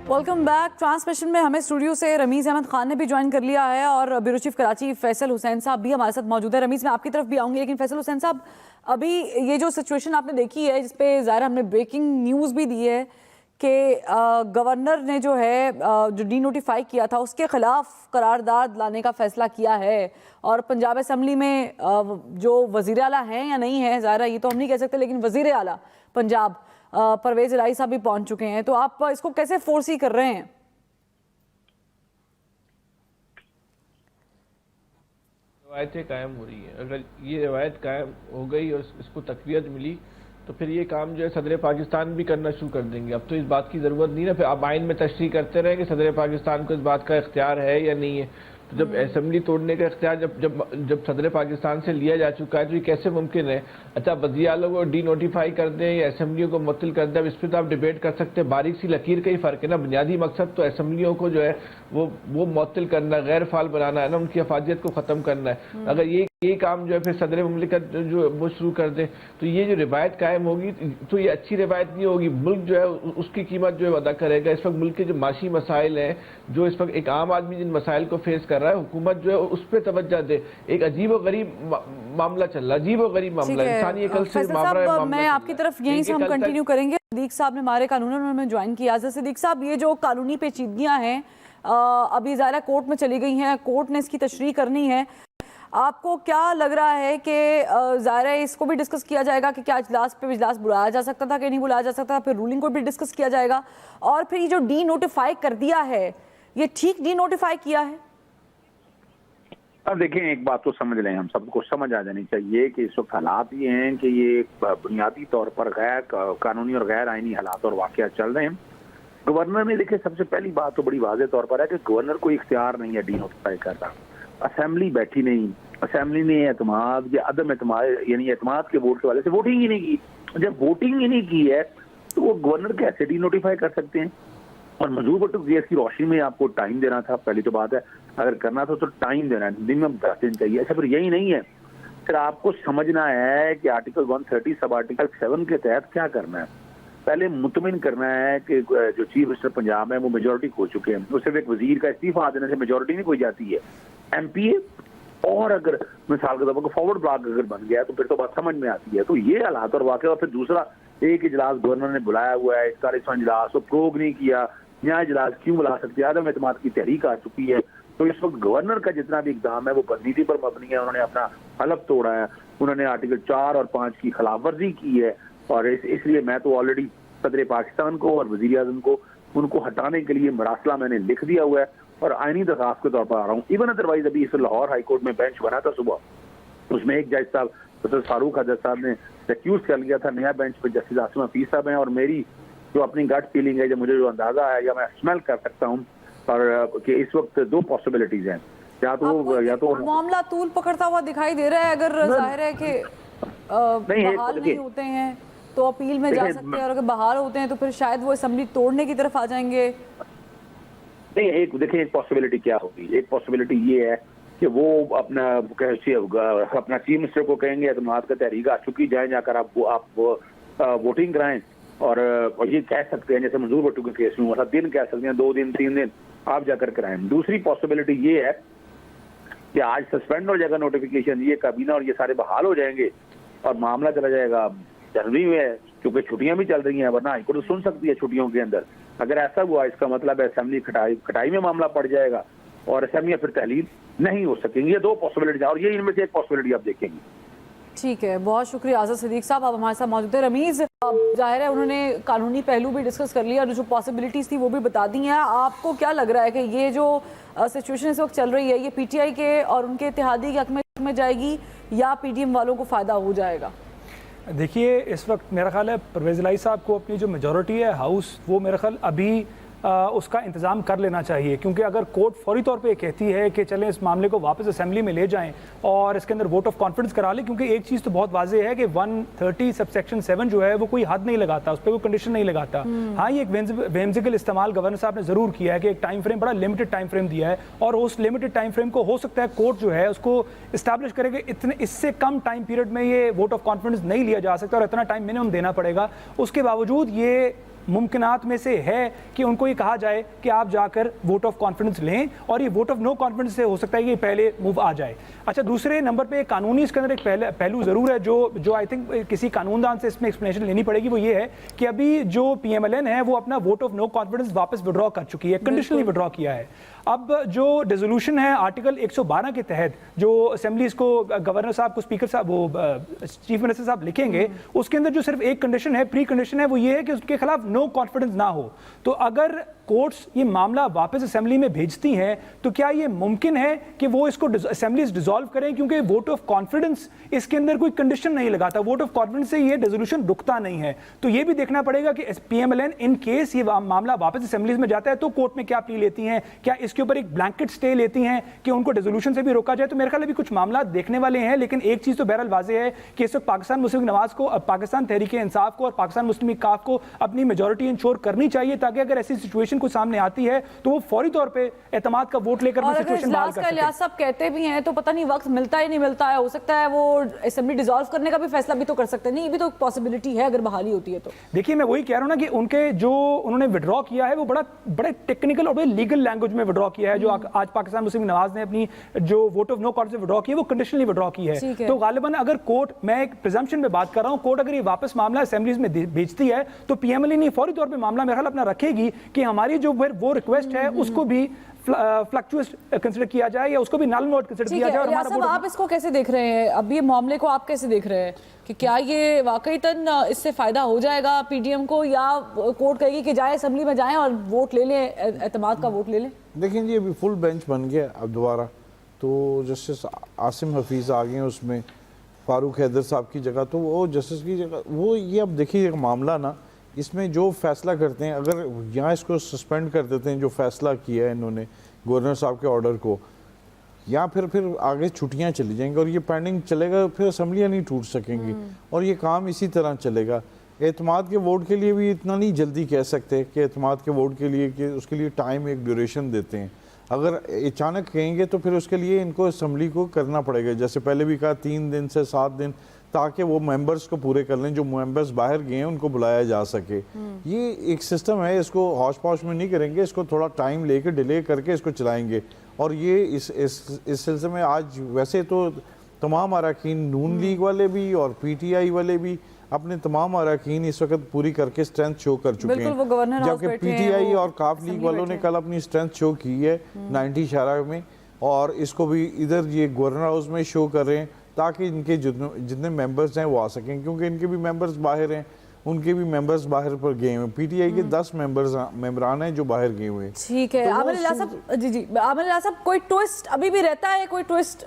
Welcome back. Transmission में हमें studio से रमीज़ अहमद खान ने भी ज्वाइन कर लिया है और ब्यूरो चीफ कराची फैसल हुसैन साहब भी हमारे साथ मौजूद है। रमीज़, मैं आपकी तरफ भी आऊँगी, लेकिन फैसल हुसैन साहब, अभी ये जो सिचुएशन आपने देखी है, जिसपे ज़ाहिर हमने ब्रेकिंग न्यूज़ भी दी है कि गवर्नर ने जो है जो डी नोटिफाई किया था उसके खिलाफ करारदाद लाने का फैसला किया है और पंजाब असम्बली में जो वज़ीर आला हैं या नहीं है, ज़ाहिर ये तो हम नहीं कह सकते, लेकिन वज़ीर आला पंजाब परवेज़ इलाही साहब भी पहुंच चुके हैं। तो आप इसको कैसे फोर्सी कर रहे हैं? रवायतें कायम हो रही हैं। अगर ये रवायत कायम हो गई और इसको तकवीत मिली तो फिर ये काम जो है सदर पाकिस्तान भी करना शुरू कर देंगे। अब तो इस बात की ज़रूरत नहीं ना, फिर आप आइन में तशरीह करते रहें कि सदर पाकिस्तान को इस बात का इख्तियार है या नहीं है। तो जब असेंबली तोड़ने का इख्तियार जब सदर पाकिस्तान से लिया जा चुका है तो ये कैसे मुमकिन है? अच्छा, वज़ीर आला को डी नोटिफाई कर दें या असेंबलियों को मुअत्तल कर दें, अब इस पर तो आप डिबेट कर सकते हैं। बारीक सी लकीर का ही फ़र्क है ना। बुनियादी मकसद तो असेंबलियों को जो है वो मुअत्तल करना, गैर फाल बनाना है ना, उनकी अफादियत को ख़त्म करना है। अगर ये काम जो है फिर सदर मुमलिकत जो वो शुरू कर दे तो ये जो रिवायत कायम होगी तो ये अच्छी रिवायत नहीं होगी। मुल्क जो है उसकी कीमत जो है अदा करेगा। इस वक्त मुल्क के जो माशी मसाइल हैं, जो इस वक्त एक आम आदमी जिन मसाइल को फेस कर रहा है, हुकूमत जो है उस पर तवज्जो दे। एक अजीब व गरीब मामला चल रहा है, अजीब व गरीब मामला, इंसानी अकल से मामला। मैं आपकी तरफ यहीं से हम कंटिन्यू करेंगे। सिद्दीक साहब ने हमारे कानूनन में ज्वाइन किया। सिद्दीक साहब, ये जो कानूनी पेचीदगियां हैं अभी ज़ाहिर कोर्ट में चली गई हैं, कोर्ट ने इसकी तशरीह करनी है। आपको क्या लग रहा है कि ज़ाहिर है इसको भी डिस्कस किया जाएगा कि क्या इजलास पे इजलास बुलाया जा सकता था कि नहीं बुलाया जा सकता था, फिर रूलिंग को भी डिस्कस किया जाएगा, और फिर ये जो डी नोटिफाई कर दिया है, ये ठीक डी नोटिफाई किया है? अब देखें, एक बात तो समझ लें, हम सबको समझ आ जानी चाहिए कि इस वक्त हालात ये हैं कि ये बुनियादी तौर पर गैर कानूनी और गैर आइनी हालात और वाक़यात चल रहे हैं। गवर्नर ने, देखिए, सबसे पहली बात तो बड़ी वाज़ेह तौर पर है कि गवर्नर को इख्तियार नहीं है डी नोटिफाई करना। असेंबली बैठी नहीं, असेंबली ने एतमाद या अदम एतमाद यानी एतमाद के वोट के वाले से वोटिंग ही नहीं की। जब वोटिंग ही नहीं की है तो वो गवर्नर कैसे डी नोटिफाई कर सकते हैं? और मंजूर भट्टो केस की रोशनी में आपको टाइम देना था, पहली तो बात है। अगर करना था तो टाइम देना है, दिन में 10 दिन चाहिए। अच्छा, फिर यही नहीं है, फिर आपको समझना है कि आर्टिकल 130 सब आर्टिकल 7 के तहत क्या करना है। पहले मुतमिन करना है कि जो चीफ मिनिस्टर पंजाब है वो मेजोरिटी खो चुके हैं, तो सिर्फ एक वजीर का इस्तीफा देने से मेजोरिटी नहीं खो जाती है। MPA और अगर मिसाल के तौर पर फॉरवर्ड ब्लॉक अगर बन गया तो फिर तो बात समझ में आती है। तो ये हालात और वाकई। और फिर दूसरा, एक इजलास गवर्नर ने बुलाया हुआ है, 41वां इजलास, तो प्रोग नहीं किया। यहाँ इजलास क्यों बुला सकते हैं? आदम एतमाद की तहरीक आ चुकी है। तो इस वक्त गवर्नर का जितना भी इकदाम है वो बदनीति पर मबनी है। उन्होंने अपना हलफ तोड़ा है, उन्होंने आर्टिकल 4 और 5 की खिलाफ वर्जी की है। और इसलिए मैं तो ऑलरेडी सदर पाकिस्तान को और वजीर आज़म को उनको हटाने के लिए मरासला मैंने लिख दिया हुआ है और आईनी दरखास्त के तौर पर आ रहा हूँ। इवन अदरवाइज अभी इस लाहौर हाई कोर्ट में बेंच बना था सुबह, उसमें एक जज साहब डॉक्टर फारूक हजरत साहब ने रिक्यूज कर लिया था। नया बेंच पे जस्टिस आसिम हफीज साहब हैं। और मेरी जो अपनी गट फीलिंग है, जो मुझे जो अंदाजा है या मैं स्मेल कर सकता हूँ और कि इस वक्त दो पॉसिबिलिटीज हैं, या तो मामला तूल पकड़ता हुआ दिखाई दे रहा है। अगर जाहिर है कि बहाल नहीं होते हैं तो अपील में जा सकते हैं, और अगर बहाल होते हैं तो फिर शायद वो असेंबली तोड़ने की तरफ आ जाएंगे। नहीं, एक पॉसिबिलिटी क्या होगी? एक पॉसिबिलिटी ये है कि वो अपना चीफ मिनिस्टर को कहेंगे एतमाद का तहरीक आ चुकी, जाए जाकर आप वोटिंग कराएं। और ये कह सकते हैं जैसे मंजूर भट्टो के केस में हुआ, दिन कह सकते हैं, 2 दिन 3 दिन आप जाकर कराएं। दूसरी पॉसिबिलिटी ये है कि आज सस्पेंड हो जाएगा नोटिफिकेशन, ये काबीना और ये सारे बहाल हो जाएंगे और मामला चला जाएगा जनवरी में, क्योंकि छुट्टियां भी चल रही हैं, वरना हाईकोर्ट तो सुन सकती है छुट्टियों के अंदर। अगर ऐसा हुआ इसका मतलब है असेंबली खटाई में मामला पड़ जाएगा और असेंबली फिर तहलील नहीं हो सकेंगी। ये 2 पॉसिबिलिटी और ये इनमें से एक पॉसिबिलिटी आप देखेंगे। ठीक है, बहुत शुक्रिया आज़ाद सिद्दीक साहब, आप हमारे साथ मौजूद है। रमीज़, जाहिर है उन्होंने कानूनी पहलू भी डिस्कस कर लिया और जो पॉसिबिलिटीज़ थी वो भी बता दी हैं। आपको क्या लग रहा है कि ये जो सिचुएशन इस वक्त चल रही है, ये PTI के और उनके इत्तेहादी के हक में जाएगी या PDM वालों को फ़ायदा हो जाएगा? देखिए, इस वक्त मेरा ख्याल है परवेज़ इलाही साहब को अपनी जो मेजॉरिटी है हाउस, वो मेरा ख्याल अभी उसका इंतज़ाम कर लेना चाहिए, क्योंकि अगर कोर्ट फौरी तौर पे कहती है कि चलें इस मामले को वापस असेंबली में ले जाएं और इसके अंदर वोट ऑफ कॉन्फिडेंस करा लें, क्योंकि एक चीज़ तो बहुत वाज़ेह है कि 130 सबसेक्शन 7 जो है वो कोई हद नहीं लगाता, उस पर कोई कंडीशन नहीं लगाता। हाँ, ये एक वेम्जिकल इस्तेमाल गवर्नर साहब ने ज़रूर किया है कि एक टाइम फ्रेम, बड़ा लिमिटेड टाइम फ्रेम दिया है और उस लिमिटेड टाइम फ्रेम को हो सकता है कोर्ट जो है उसको इस्टेब्लिश करे कि इतने इससे कम टाइम पीरियड में ये वोट ऑफ कॉन्फिडेंस नहीं लिया जा सकता और इतना टाइम मिनिमम देना पड़ेगा। उसके बावजूद ये मुमकिनात में से है कि उनको ये कहा जाए कि आप जाकर वोट ऑफ कॉन्फिडेंस लें, और ये वोट ऑफ नो कॉन्फिडेंस से हो सकता है कि पहले मूव आ जाए। अच्छा, दूसरे नंबर पे कानूनी इसके अंदर एक पहलू ज़रूर है जो आई थिंक किसी कानूनदान से इसमें एक्सप्लेनेशन लेनी पड़ेगी। वो ये है कि अभी जो PMLN है वो अपना वोट ऑफ नो कॉन्फिडेंस वापस विड्रॉ कर चुकी है, कंडीशनली विड्रॉ किया है। अब जो रेजोल्यूशन है आर्टिकल 112 के तहत जो असेंबली इसको गवर्नर साहब को, स्पीकर साहब, वो चीफ मिनिस्टर साहब लिखेंगे, उसके अंदर जो सिर्फ एक कंडीशन है, प्री कंडीशन है, वो ये है कि उसके खिलाफ नो कॉन्फिडेंस ना हो। तो अगर कोर्ट्स ये मामला वापस असेंबली में भेजती हैं तो क्या ये मुमकिन है कि वो इसको असेंबलीज डिसॉल्व करें, क्योंकि वोट ऑफ कॉन्फिडेंस इसके अंदर कोई कंडीशन नहीं लगाता, वोट ऑफ कॉन्फिडेंस से ये रेजोल्यूशन रुकता नहीं है। तो ये भी देखना पड़ेगा कि PMLN इन केस ये मामला वापस असेंबलीज में जाता है तो कोर्ट में क्या प्ली लेती हैं, क्या इसके ऊपर एक ब्लैंकेट स्टे लेती हैं कि उनको रेजोल्यूशन से भी रोका जाए। तो मेरे ख्याल में भी कुछ मामला देखने वाले हैं, लेकिन एक चीज तो बहरहाल वाज़ेह है कि इस वक्त पाकिस्तान मुस्लिम नवाज को, पाकिस्तान तहरीक इंसाफ को और पाकिस्तान मुस्लिम लीग काफ को अपनी मेजॉरिटी इंश्योर करनी चाहिए, ताकि अगर ऐसी सिचुएशन को सामने आती है तो वो फौरी तौर पे एतमाद का वोट लेकर और सिचुएशन बहाल कर सके। इलियास साहब कहते भी हैं तो पता नहीं वक्त मिलता ही नहीं मिलता है, हो सकता है वो असेंबली डिसॉल्व करने का भी फैसला भी तो कर सकते हैं, नहीं ये भी तो पॉसिबिलिटी है अगर बहाली होती है तो। देखिए, मैं वही कह रहा हूं ना कि उनके जो उन्होंने विड्रॉ किया है वो बड़े टेक्निकल और बड़े लीगल लैंग्वेज में विड्रॉ किया है। जो आज पाकिस्तान मुस्लिम नवाज ने अपनी जो vote of no confidence withdraw की है वो कंडीशनली विड्रॉ की है। तो गालिबन अगर कोर्ट, मैं एक प्रिजम्पशन में बात कर रहा हूं, कोर्ट अगर ये वापस मामला असेंबलीज में भेजती है तो PMLN फौरी तौर पे मामला मेरा ख्याल अपना रखेगी कि हमारी जो वो रिक्वेस्ट है उसको भी फ्लक्चुएस कंसीडर किया जाए या उसको भी नल नोट कंसीडर किया जाए। और हमारा आप इसको कैसे देख रहे हैं, अब ये मामले को आप कैसे देख रहे हैं कि क्या ये वाकईतन इससे फायदा हो जाएगा PDM को, या कोर्ट कहेगी कि जाए असेंबली में जाएं और वोट ले लें, एतमाद का वोट ले लें? देखिए जी, अभी फुल बेंच बन गया अब दोबारा, तो जस्टिस आसिम हफीज़ आ गए उसमें, फारूक हैदर साहब की जगह, तो वो जस्टिस की जगह वो ये अब देखिए मामला ना, इसमें जो फैसला करते हैं, अगर यहाँ इसको सस्पेंड कर देते हैं जो फैसला किया है इन्होंने गवर्नर साहब के ऑर्डर को, या फिर आगे छुट्टियाँ चली जाएंगी और ये पेंडिंग चलेगा, फिर असम्बलियाँ नहीं टूट सकेंगी और ये काम इसी तरह चलेगा। एतमाद के वोट के लिए भी इतना नहीं जल्दी कह सकते कि एतमाद के वोट के लिए कि उसके लिए टाइम, एक ड्यूरेशन देते हैं। अगर अचानक कहेंगे तो फिर उसके लिए इनको असम्बली को करना पड़ेगा, जैसे पहले भी कहा 3 दिन से 7 दिन, ताकि वो मेंबर्स को पूरे कर लें, जो मेंबर्स बाहर गए हैं उनको बुलाया जा सके। ये एक सिस्टम है, इसको हौश पौश में नहीं करेंगे, इसको थोड़ा टाइम लेकर डिले करके इसको चलाएंगे। और ये इस सिलसिले में आज वैसे तो तमाम अरकान नून लीग वाले भी और PTI वाले भी अपने तमाम अरकान इस वक्त पूरी करके स्ट्रेंथ शो कर चुके हैं, जबकि PTI और काफ लीग वालों ने कल अपनी स्ट्रेंथ शो की है 90 शहरा में, और इसको भी इधर ये गवर्नर हाउस में शो कर रहे हैं ताकि इनके जितने मेंबर्स हैं वो आ सकें, क्योंकि इनके भी मेंबर्स बाहर हैं, उनके भी मेंबर्स बाहर पर गए हुए हैं। PTI के 10 मेंबरान हैं जो बाहर गए हुए हैं। ठीक है, आमिर इलियास साहब, जी आमिर इलियास साहब, कोई ट्विस्ट अभी भी रहता है, कोई ट्विस्ट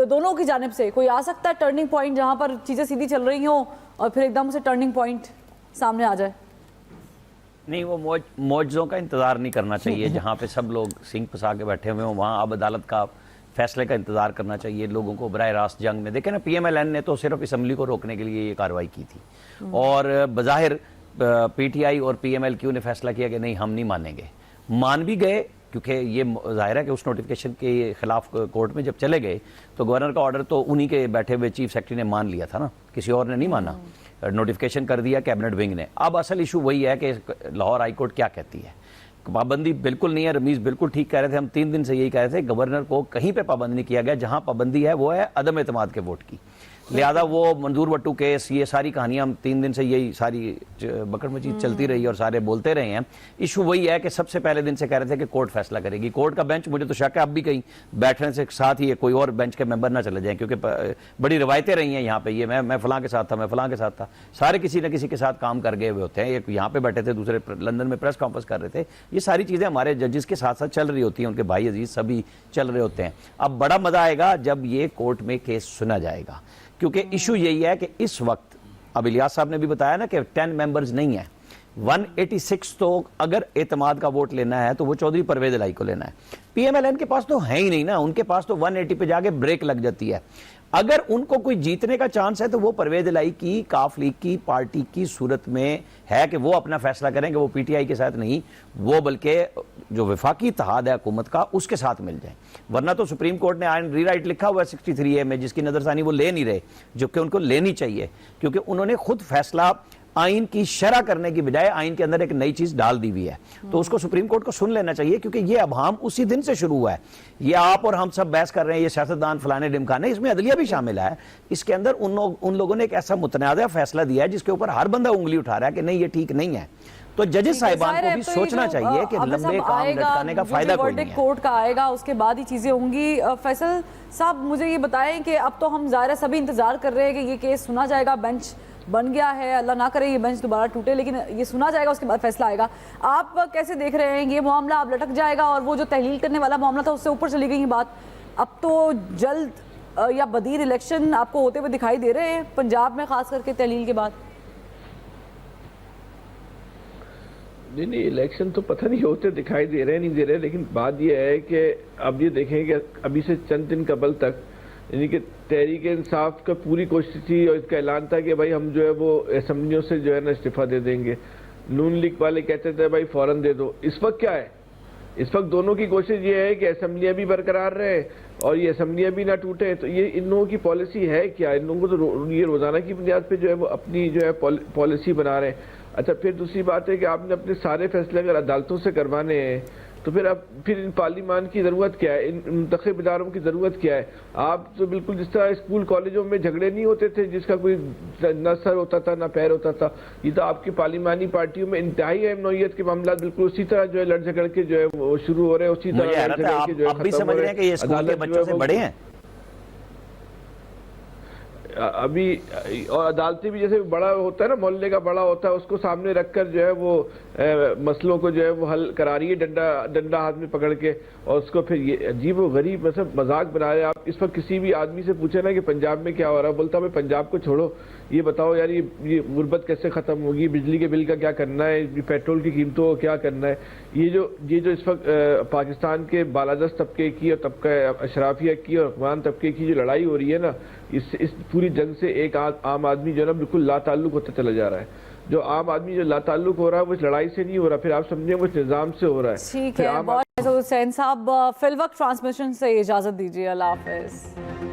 दोनों की जानिब से कोई आ सकता है, टर्निंग पॉइंट जहां पर चीजें सीधी चल रही हो और फिर एकदम से टर्निंग पॉइंट सामने आ जाए? नहीं, वो मौजों का इंतजार नहीं करना चाहिए। जहाँ पे सब लोग सिंह फंसा के बैठे हुए हों वहाँ अब अदालत का फैसले का इंतजार करना चाहिए लोगों को। बराह रास्त जंग में देखें ना, PMLN ने तो सिर्फ असम्बली को रोकने के लिए ये कार्रवाई की थी, और बज़ाहिर PTI और PMLQ ने फैसला किया कि नहीं हम नहीं मानेंगे, मान भी गए, क्योंकि ये जाहिर है कि उस नोटिफिकेशन के खिलाफ कोर्ट में जब चले गए तो गवर्नर का ऑर्डर तो उन्हीं के बैठे हुए चीफ सेक्रेटरी ने मान लिया था ना, किसी और ने नहीं माना, नोटिफिकेशन कर दिया कैबिनेट विंग ने। अब असल इशू वही है कि लाहौर हाई कोर्ट क्या कहती है। पाबंदी बिल्कुल नहीं है, रमीज बिल्कुल ठीक कह रहे थे, हम 3 दिन से यही कह रहे थे, गवर्नर को कहीं पे पाबंदी नहीं किया गया, जहां पाबंदी है वो है अदम एतमाद के वोट की। लिहाजा वो मंजूर वट्टू केस, ये सारी कहानियां हम 3 दिन से यही सारी बकड़ मजीद चलती रही और सारे बोलते रहे हैं। इशू वही है कि सबसे पहले दिन से कह रहे थे कि कोर्ट फैसला करेगी। कोर्ट का बेंच, मुझे तो शक है अब भी कहीं बैठने से साथ ही कोई और बेंच के मेंबर ना चले जाएं, क्योंकि बड़ी रवायतें रही हैं यहाँ पे, ये मैं फलां के साथ था, मैं फलां के साथ था, सारे किसी न किसी के साथ काम कर गए हुए होते हैं। एक यहाँ पे बैठे थे, दूसरे लंदन में प्रेस कॉन्फ्रेंस कर रहे थे। ये सारी चीज़ें हमारे जजेस के साथ साथ चल रही होती हैं, उनके भाई अजीज सभी चल रहे होते हैं। अब बड़ा मजा आएगा जब ये कोर्ट में केस सुना जाएगा, क्योंकि इशू यही है कि इस वक्त, अब इलियास साहब ने भी बताया ना कि 10 मेंबर्स नहीं है, 186 तो अगर एतमाद का वोट लेना है तो वो चौधरी परवेज इलाही को लेना है। PMLN के पास तो है ही नहीं ना, उनके पास तो 180 पे जाके ब्रेक लग जाती है। अगर उनको कोई जीतने का चांस है तो वो परवेज इलाही की, काफ लीग की पार्टी की सूरत में है कि वो अपना फैसला करेंगे, वो PTI के साथ नहीं, वो बल्कि जो वफाकी इत्तेहाद है हुकूमत का उसके साथ मिल जाए। वरना तो सुप्रीम कोर्ट ने आयन रीराइट लिखा हुआ है 63A में, जिसकी नजरसानी वो ले नहीं रहे, जो कि उनको लेनी चाहिए, क्योंकि उन्होंने खुद फैसला आइन की शरह करने की बजाय आइन के अंदर एक नई चीज डाल दी हुई है, तो उसको सुप्रीम कोर्ट को सुन लेना चाहिए, क्योंकि ये अभाम उसी दिन से शुरू हुआ है। ये आप और हम सब बहस कर रहे हैं, ये सियासतदान फलाने ढिमकाने, इसमें अदलिया भी शामिल है। इसके अंदर उन लोगों ने एक ऐसा मुतनाज़ा फैसला दिया है जिसके ऊपर हर बंदा उंगली उठा रहा है कि नहीं ये ठीक नहीं है। तो जजेस साहिबान को भी सोचना चाहिए कि लंबे काम लटकाने का फायदा कोई नहीं है। कोर्ट का आएगा उसके बाद ही चीजें होंगी। फैसल साहब मुझे ये बताएं कि अब तो हम ज़ाहिर है सभी इंतजार कर रहे हैं कि ये केस सुना जाएगा, बेंच बन गया है, अल्लाह ना करे ये बेंच दोबारा टूटे, लेकिन ये सुना जाएगा, उसके बाद फैसला आएगा। आप कैसे देख रहे हैं ये मामला? अब लटक जाएगा और वो जो तहलील करने वाला मामला था उससे ऊपर चली गई बात। अब तो जल्द या बदीर इलेक्शन आपको होते हुए दिखाई दे रहे हैं पंजाब में, खास करके तहलील के बाद। नहीं, इलेक्शन तो पता नहीं होते दिखाई दे रहे नहीं दे रहे, लेकिन बात यह है कि अब ये देखें कि अभी से चंद दिन कबल तक यानी कि तहरीक इंसाफ का पूरी कोशिश थी और इसका ऐलान था कि भाई हम जो है वो असेंबलियों से जो है ना इस्तीफा दे देंगे। नून लीग वाले कहते थे भाई फौरन दे दो। इस वक्त क्या है, इस वक्त दोनों की कोशिश ये है कि असेंबलियां भी बरकरार रहे और ये असेंबलियां भी ना टूटे। तो ये इन लोगों की पॉलिसी है क्या? इन लोगों को तो ये रोजाना की बुनियाद पे जो है वो अपनी जो है पॉलिसी बना रहे हैं। अच्छा, फिर दूसरी बात है कि आपने अपने सारे फैसले अगर अदालतों से करवाने हैं तो फिर इन पार्लियामान की ज़रूरत क्या है, इन मुंतखब इदारों की ज़रूरत क्या है? आप तो बिल्कुल जिस तरह स्कूल कॉलेजों में झगड़े नहीं होते थे जिसका कोई न सर होता था ना पैर होता था, ये तो आपकी पार्लियामानी पार्टियों में इंतहाई अहम नौइयत के मामला बिल्कुल उसी तरह जो है लड़ झगड़ के जो है वो शुरू हो रहे हैं, उसी तरह लड़ झगड़ के जो है आप भी समझ रहे हैं कि ये स्कूल के बच्चों से बड़े हैं अभी। और अदालती भी जैसे बड़ा होता है ना, मोहल्ले का बड़ा होता है, उसको सामने रखकर जो है वो मसलों को जो है वो हल करा रही है डंडा हाथ में पकड़ के, और उसको फिर ये अजीब व गरीब मतलब मजाक बना रहे हैं। आप इस वक्त किसी भी आदमी से पूछे ना कि पंजाब में क्या हो रहा है, बोलता मैं पंजाब को छोड़ो, ये बताओ यार ये गुर्बत कैसे खत्म होगी, बिजली के बिल का क्या करना है, पेट्रोल की कीमतों को क्या करना है। ये जो इस वक्त पाकिस्तान के बालादस्त तबके की और तबका अशराफिया की और हुक्मरान तबके की जो लड़ाई हो रही है ना, इस पूरी जंग से एक आम आदमी जो है ना बिल्कुल लाताल्लुक होता चला जा रहा है। जो आम आदमी जो लाताल्लुक हो रहा है वो इस लड़ाई से नहीं हो रहा, फिर आप समझें वो इस निज़ाम से हो रहा है। ठीक है, बहुत हुसैन साहब फिल वक्त ट्रांसमिशन से इजाजत दीजिए। अल्लाह हाफिज।